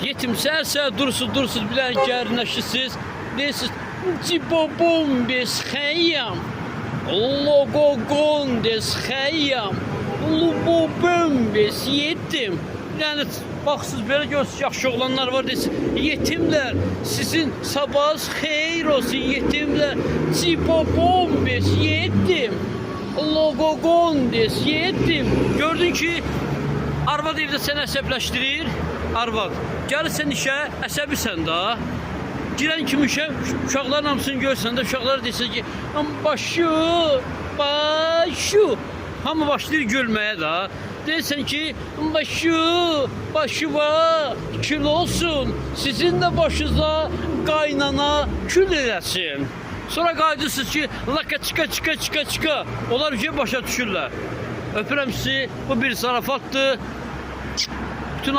Yetim səhər-səhər dursun bilən gərnəşisiz. Deyirsiniz, cibobum bez xəyyam, logogon des xəyyam, lubobum bez yetim. Yəni, baxsınız, belə görsünüz, yaxşı oğlanlar var, deyirsiniz, yetimlər, sizin sabahınız xeyir olsun, yetimlər, cibobum bez yetim, logogon des yetim. Gördün ki, arvad evdə səni əsəbləşdirir, arvad. Gəlirsən işə, əsəbisən da. Girən kimi işə, uşaqların hamısını görsən də, uşaqlar desə ki, başı. Hamı başlayır gülməyə da. Deyirsən ki, başı var, kül olsun. Sizin də başınıza qaynana kül eləsin. Sonra qaydırsınız ki, laka çıka. Onlar bir başa düşürlər. Öpürəm sizi, bu bir zarafatdır. Bütün